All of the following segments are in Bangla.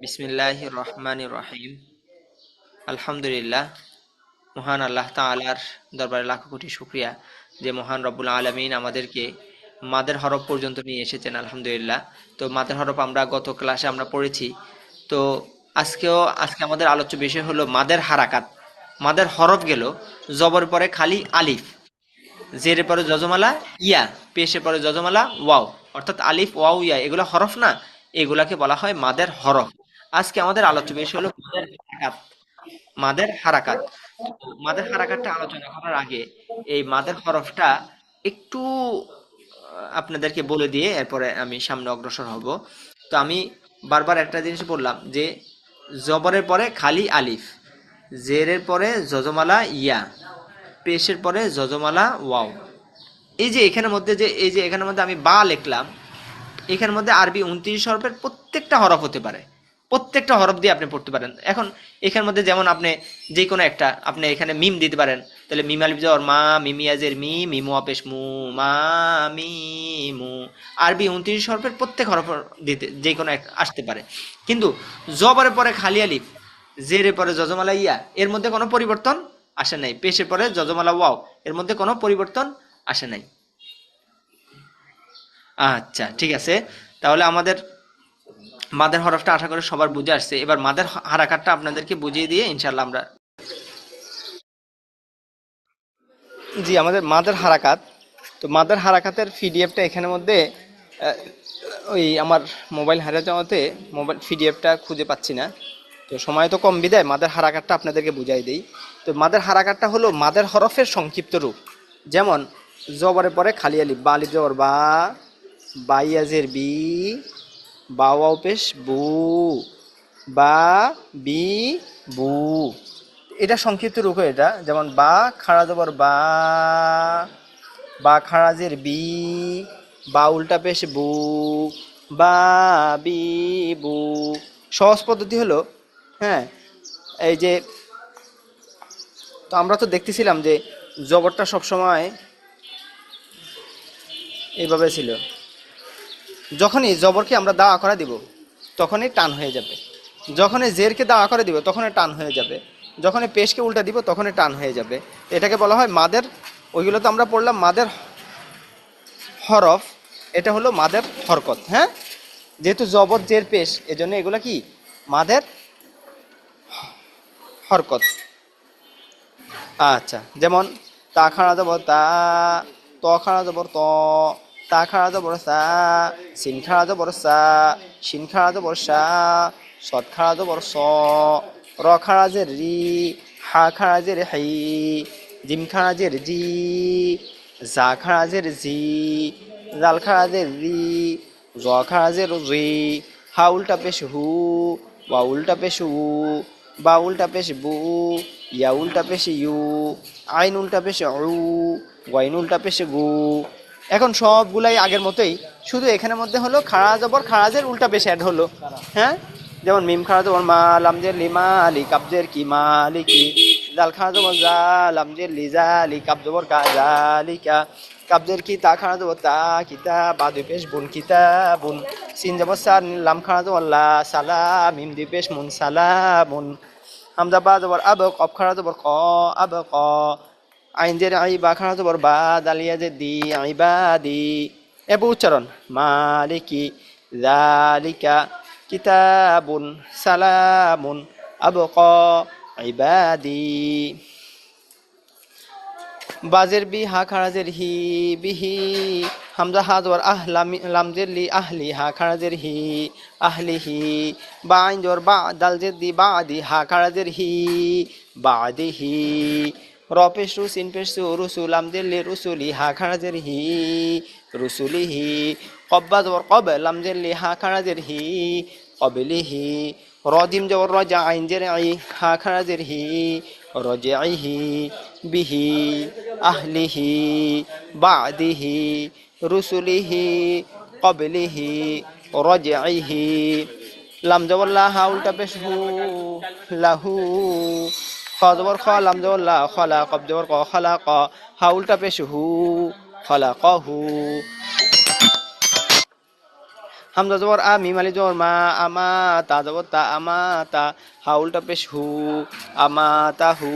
বিসমিল্লাহির রহমানির রহিম। আলহামদুলিল্লাহ। মহান আল্লাহ তাআলার দরবারে লাখো কোটি শুকরিয়া যে মহান রব্বুল আলামিন আমাদেরকে মাদের হরফ পর্যন্ত নিয়ে এসেছেন। আলহামদুলিল্লাহ। তো মাদের হরফ আমরা গত ক্লাসে আমরা পড়েছি। তো আজকে আমাদের আলোচ্য বিষয় হলো মাদের হারাকাত। মাদের হরফ গেল জবর পরে খালি আলিফ, জের পরে যজমালা ইয়া, পেশের পরে যজমালা ওয়াও, অর্থাৎ আলিফ ওয়াও ইয়া এগুলো হরফ না, এগুলাকে বলা হয় মাদের হরফ। আজকে আমাদের আলোচ্য বিষয় হলো মাদের হারাকাত। মাদের হারাকাত। তো মাদের হারাকাতটা আলোচনা করার আগে এই মাদের হরফটা একটু আপনাদেরকে বলে দিয়ে এরপরে আমি সামনে অগ্রসর হব। তো আমি বারবার একটা জিনিস বললাম যে জবরের পরে খালি আলিফ, জেরের পরে যজমালা ইয়া, পেশের পরে যজমালা ওয়াও। এই যে এখানের মধ্যে আমি বা লিখলাম, এখানের মধ্যে আরবি 29 হরফের প্রত্যেকটা হরফ হতে পারে, প্রত্যেকটা হরফ দিয়ে আপনি পড়তে পারেন। এখন এখানের মধ্যে যেমন আপনি যে কোনো একটা আপনি এখানে মিম দিতে পারেন, তাহলে মিম আলিফ জবর মা, মিমিয়াজের মি, মিমু আপেশ মু, মা মি মু। আরবি 29 হরফের প্রত্যেক হরফ দিতে যে কোনো এক আসতে পারে। কিন্তু জবরের পরে খালি আলিফ, জেরের পরে যজমালা ইয়া, এর মধ্যে কোনো পরিবর্তন আসে নাই। পেশের পরে যজমালা ওয়াও, এর মধ্যে কোনো পরিবর্তন আসে নাই। আচ্ছা, ঠিক আছে। তাহলে আমাদের মাদের হরফটা আশা করি সবার বুঝে আসছে। এবার মাদের হারাকাতটা আপনাদেরকে বুঝিয়ে দিয়ে ইনশাল্লাহ আমরা জি আমাদের মাদের হারাকাত। তো মাদের হারাকাতের পিডিএফটা এখানের মধ্যে আহ, ওই আমার মোবাইল হারিয়ে যাওয়াতে মোবাইল পিডিএফটা খুঁজে পাচ্ছি না। তো সময় তো কম বিদায় মাদের হারাকাতটা আপনাদেরকে বুঝাই দিই। তো মাদের হারাকাতটা হলো মাদের হরফের সংক্ষিপ্ত রূপ। যেমন জবরের পরে খালি আলিফ, বা আলিফ জবর বা, বাইয়াজের বি, বা ওয়াও পেশ বু, বা বি বু। এটা সংক্ষিপ্ত রূপ। এটা যেমন বা খাড়া জবর বা, বা খাড়াজের বি, বা উল্টা পেশ বু, বা বি বু। সহজ পদ্ধতি হলো, হ্যাঁ, এই যে তো আমরা তো দেখতেছিলাম যে জবরটা সবসময় এইভাবে ছিল। যখনই জবরকে আমরা দাওয়া করে দিব তখনই টান হয়ে যাবে, যখনই জেরকে দাওয়া করে দিব তখনই টান হয়ে যাবে, যখনই পেশকে উল্টা দিব তখনই টান হয়ে যাবে। এটাকে বলা হয় মাদের। ওইগুলো তো আমরা পড়লাম মাদের হরফ, এটা হলো মাদের হরকত। হ্যাঁ, যেহেতু জবর জের পেশ এজন্য এগুলো কি মাদের হরকত। আচ্ছা, যেমন তা খাড়া যাব তা, ত খাড়া যাব ত, তা খাড়া যাব সা, সিন খাড়া যাব সা, শিন খাড়া যাব সা, সৎ খাড়া যাব স, র খাড়া যে রি, হা খাড়া যে হাই, জিম খাড়া যে জি, জা খাড়া যে জি, জাল খাড়া যে রি, জ খাড়া যে রি, হা উল্টা পেশ হু, ওয়া উল্টা পেশ উ, বা উল্টা পেশ বু, ইয়া উল্টা পেশে ইউ, আইন উল্টা পেশে উ, ওয়াইন উল্টা পেশে গু। এখন সবগুলাই আগের মতোই, শুধু এখানের মধ্যে হলো খাড়া জবর খাড়াজের উল্টা পেশে অ্যাড হলো। হ্যাঁ, যেমন মিম খাড়া জবর মা, লামজের লিমা আলি কাবজের কি মালিকি, জাল খাড়া জবর জা, লামজের লিজা আলি কাব জবর কা জালিকা, কাবজের কি তা খাড়া জবর তা কিতা, বা দুই পেশ বুন কিতা বুন, সিন জবর সার, লাম খাড়া জবর লা সালা, মিম দুই পেশ মুন সালামুন, হামজা বা জবর আব, কফ খাড়া জবর ক আব ক, আইন জের আই, বা খাড়া জবর বা, দালিয়া যে দি আই বা দি। এবার উচ্চারণ মালিকি, জালিকা, কিতাবুন, সালামুন, আব ক, ইবাদি। বাজের বি, হা খারাজের হি, বিহি, হামজা হা জবর আহ, লামজের লি আহলি, হা খারাজের হি, আহলিহি, বা আইন জবর বা, দালজের দি বা আদি, হা খারাজের হি, বাদিহি, র পেশ রু, সিন পেশ সু, রুসু, লামজের লি রুসুলি, হা খারাজের হি, রুসুলিহি, কব্বা জবর কব, লামজের লি, হা খারাজের হি, কবলিহি, রজিম জবর রজা, আইন জের আই, হা খারাজের হি, রজিহি, বিহি, আহলিহি, বাদিহি, রুসুলিহি, কবলিহি, রজিহি। লাম জবর লা, হা উল্টা পেশ হু, লাহু, খ জবর খ, লাম জবর লা, খলা, কব জবর ক, খলা ক, হা উল্টা পেশ হু, খলা কহু। হামজা জবর আ মিম আলিফ জবর মা আমা তা জবর তা আমা তা হা উল্টা পেশ হু আমা তা হু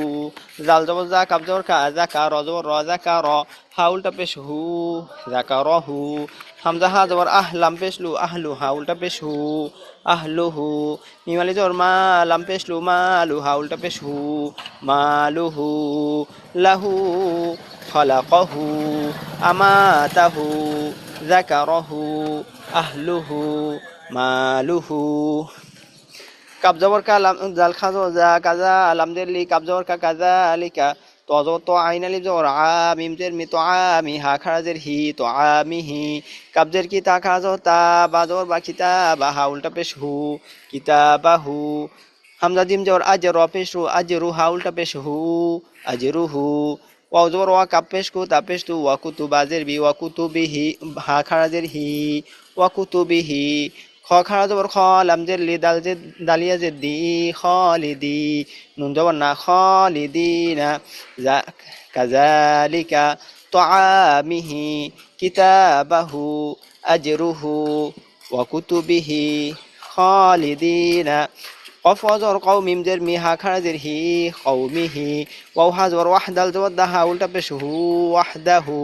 জাল জবর জা কাব জবর কা জা কা র জবর র জা কা র হা উল্টা পেশ হু জা কা র হু হামজা হা জবর আহ লাম পেশ লু আহলু হা উল্টা পেশ হু আহলুহু মিম আলিফ জবর মা লাম পেশ লু মালু হা উল্টা পেশ হু মালুহু লাহু খলাকহু আমাতাহু যাকারহু আহলুহু মালুহু কাব জবর কা লাম জাল খা জবর জা কাজা লাম জের লি কাব জবর কা কাজা আলিকা ত জবর ত আইন আলিফ জবর আ মিম জের মি তো আমি হা খারা জের হি তো আমিহি কাব জের কি তা খা জবর তা বা জবর বা কিতাবা হা উল্টা পেশ হু কিতাবাহু হামজা জিম জবর আজর পেশ রু আজরু হা উল্টা পেশ হু আজরুহু ওয়াও জবর ওয়া কাপ পেশ কু তা পেশ তু ওয়া কুতুবাজের বি ওয়া কুতুবিহি হা খারা জের হি ওয়া কুতুবিহি খ খারা জবর খ লাম জের লি দাল জের দালিয়া জের দি খালিদি নুন জবর না খালিদিনা যা কাযালিকা তুআমিহি কিতাবাহু আজরুহু ওয়া কুতুবিহি খালিদিনা কফ জবর কও মিম জের মি হা খারা জের হি কওমিহি ওয়াও হা জবর ওয়াহদাল জবর দা হা উল্টা পেশ হু ওয়াহদাহু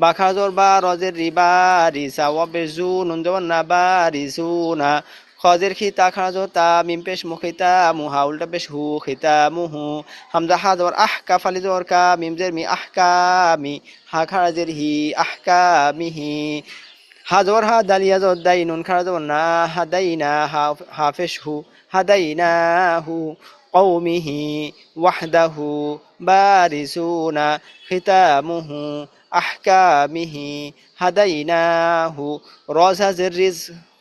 বা খারা জবর বা র জের রিবা রিসা ওয়া বেজু নুন জবর না বারিসুনা খ জের খি তা খারা জবর তা মিম পেশ মু খিতা মু হা উল্টা পেশ হু খিতামুহু হামজা হা জবর আহ কাফ আলি জবর কা মিম জের মি আহকামি হা খারা জের হি আহকামিহি হা জবর হা দালিয়া জবর দাই নুন খারা জবর না হাদাইনা হাফেশ হু হাদাইনাহু কওমিহি ওয়াহদাহু বারিসুনা খিতামুহু আহকামিহি হাদাইনাহু রজা জের রিজ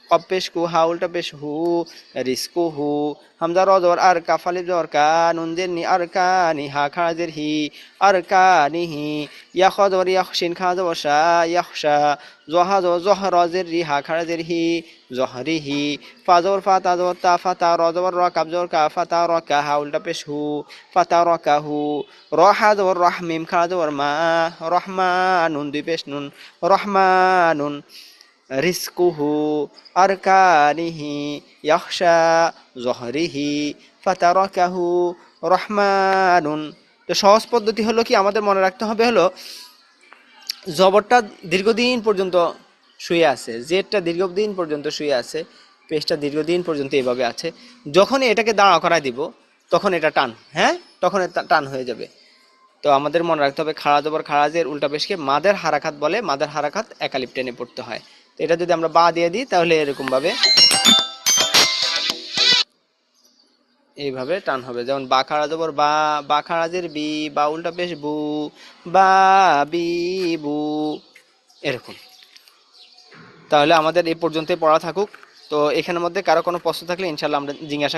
কব পেশ কু হা উল্টা পেশ হু রিস্কুহু হামজা র জবর আর কাফ আলিফ জবর কা নুন জের নি আর কানি হা খারা জের হি আর কানিহি ইয়া খ জবর ইয়া শিন খা জবর শা ইয়াখশা জহা জবর জহ র জের রি হা খারা জের হি জহরিহি ফা জবর ফা তা জবর তা ফা তা র জবর র কাব জবর কা ফা তা র কা হা উল্টা পেশ হু ফা তা র কাহু র হা জবর রহ মিম খা জবর মা রহমানুন দুই পেশ নুন রহমানুন রিস্কুহু আরকানিহি ইয়াখশা জহরিহি ফাতারাকাহু রহমানুন। তো সহজ পদ্ধতি হলো কি আমাদের মনে রাখতে হবে হলো জবরটা দীর্ঘদিন পর্যন্ত শুয়ে আছে, জেডটা দীর্ঘদিন পর্যন্ত শুয়ে আছে, পেশটা দীর্ঘদিন পর্যন্ত এভাবে আছে। যখনই এটাকে দাঁড়া করায় দিব তখন এটা টান, হ্যাঁ তখন এটা টান হয়ে যাবে। তো আমাদের মনে রাখতে হবে খাড়া জবর খাড়াজের উল্টা পেশকে মাদের হারাকাত বলে, মাদের হারাকাত একালিপ টেনে পড়তে হয়। তো এটা যদি আমরা বা দিয়ে দিই তাহলে এরকম ভাবে এইভাবে টান হবে, যেমন বা খাড়া জবর বা, বা খাড়াজের বি, বা উল্টা পেশ বু, বা বি বু, এরকম। তাহলে আমাদের এই পর্যন্তই পড়া থাকুক। তো এখানের মধ্যে কারো কোনো প্রশ্ন থাকলে ইনশাল্লাহ আমরা জিজ্ঞাসা করতে